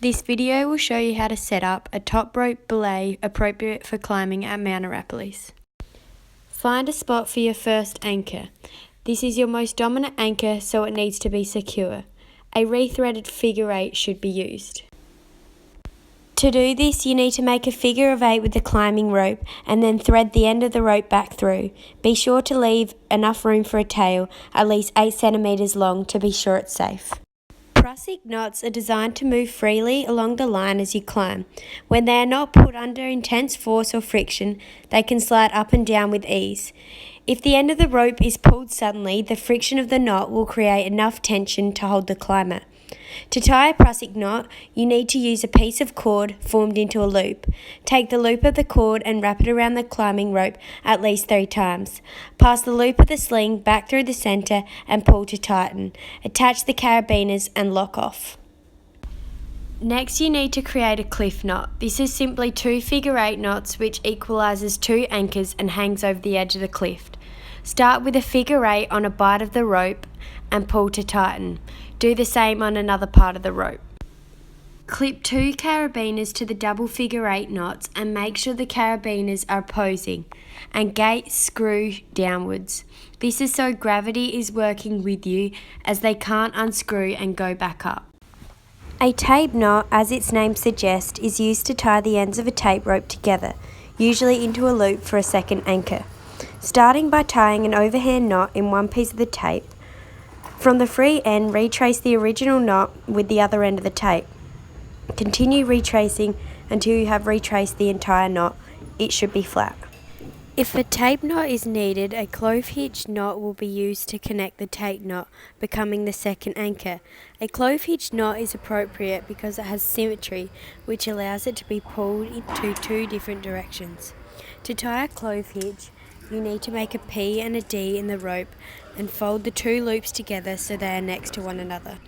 This video will show you how to set up a top rope belay appropriate for climbing at Mount Arapiles. Find a spot for your first anchor. This is your most dominant anchor, so it needs to be secure. A rethreaded figure 8 should be used. To do this, you need to make a figure of 8 with the climbing rope and then thread the end of the rope back through. Be sure to leave enough room for a tail, at least 8 centimeters long, to be sure it's safe. Prussic knots are designed to move freely along the line as you climb. When they are not put under intense force or friction, they can slide up and down with ease. If the end of the rope is pulled suddenly, the friction of the knot will create enough tension to hold the climber. To tie a Prussic knot, you need to use a piece of cord formed into a loop. Take the loop of the cord and wrap it around the climbing rope at least 3 times. Pass the loop of the sling back through the centre and pull to tighten. Attach the carabiners and lock off. Next, you need to create a cliff knot. This is simply 2 figure 8 knots which equalises 2 anchors and hangs over the edge of the cliff. Start with a figure 8 on a bight of the rope and pull to tighten. Do the same on another part of the rope. Clip 2 carabiners to the double figure 8 knots and make sure the carabiners are opposing and gate screw downwards. This is so gravity is working with you as they can't unscrew and go back up. A tape knot, as its name suggests, is used to tie the ends of a tape rope together, usually into a loop for a second anchor. Starting by tying an overhand knot in one piece of the tape, from the free end, retrace the original knot with the other end of the tape. Continue retracing until you have retraced the entire knot. It should be flat. If a tape knot is needed, a clove hitch knot will be used to connect the tape knot, becoming the second anchor. A clove hitch knot is appropriate because it has symmetry, which allows it to be pulled into 2 different directions. To tie a clove hitch, you need to make a P and a D in the rope and fold the 2 loops together so they are next to one another.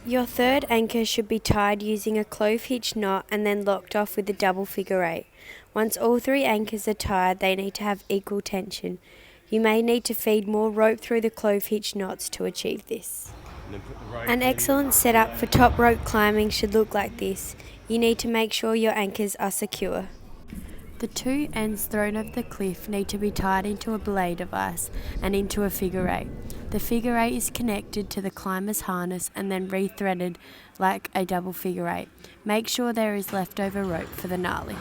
Your third anchor should be tied using a clove hitch knot and then locked off with a double figure 8. Once all 3 anchors are tied, they need to have equal tension. You may need to feed more rope through the clove hitch knots to achieve this. An excellent setup for top rope climbing should look like this. You need to make sure your anchors are secure. The 2 ends thrown over the cliff need to be tied into a belay device and into a figure 8. The figure 8 is connected to the climber's harness and then rethreaded like a double figure 8. Make sure there is leftover rope for the gnarly.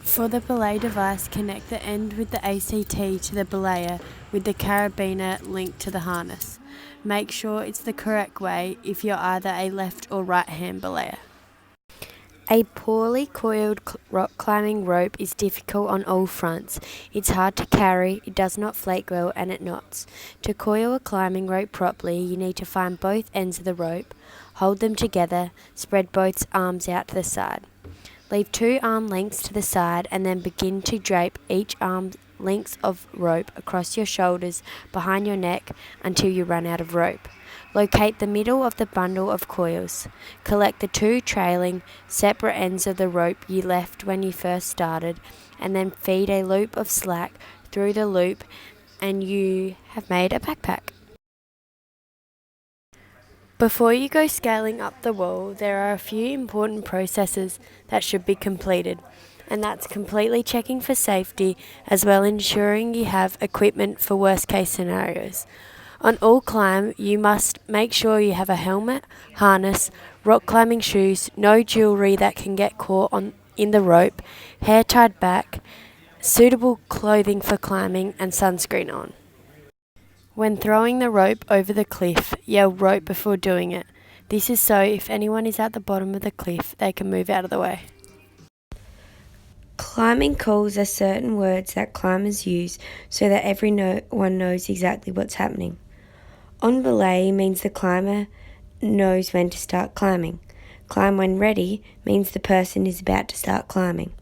For the belay device, connect the end with the ACT to the belayer with the carabiner linked to the harness. Make sure it's the correct way if you're either a left or right hand belayer. A poorly coiled rock climbing rope is difficult on all fronts. It's hard to carry, it does not flake well, and it knots. To coil a climbing rope properly, you need to find both ends of the rope, hold them together, spread both arms out to the side. Leave 2 arm lengths to the side and then begin to drape each arm length of rope across your shoulders behind your neck until you run out of rope. Locate the middle of the bundle of coils. Collect the 2 trailing, separate ends of the rope you left when you first started, and then feed a loop of slack through the loop, and you have made a backpack. Before you go scaling up the wall, there are a few important processes that should be completed, and that's completely checking for safety as well ensuring you have equipment for worst case scenarios. On all climb, you must make sure you have a helmet, harness, rock climbing shoes, no jewellery that can get caught in the rope, hair tied back, suitable clothing for climbing, and sunscreen on. When throwing the rope over the cliff, yell rope before doing it. This is so if anyone is at the bottom of the cliff, they can move out of the way. Climbing calls are certain words that climbers use so that everyone knows exactly what's happening. On belay means the climber knows when to start climbing. Climb when ready means the person is about to start climbing.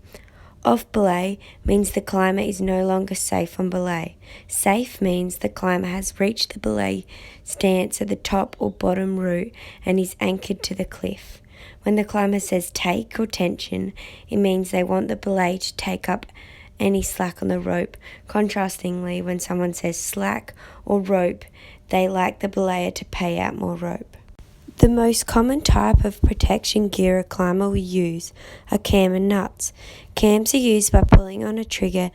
Off belay means the climber is no longer safe on belay. Safe means the climber has reached the belay stance at the top or bottom root and is anchored to the cliff. When the climber says take or tension, it means they want the belay to take up any slack on the rope. Contrastingly, when someone says slack or rope, they like the belayer to pay out more rope. The most common type of protection gear a climber will use are cam and nuts. Cams are used by pulling on a trigger,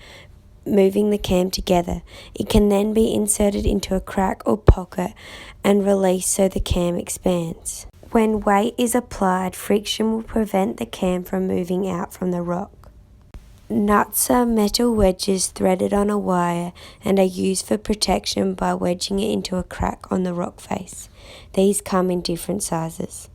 moving the cam together. It can then be inserted into a crack or pocket and released so the cam expands. When weight is applied, friction will prevent the cam from moving out from the rock. Nuts are metal wedges threaded on a wire and are used for protection by wedging it into a crack on the rock face. These come in different sizes.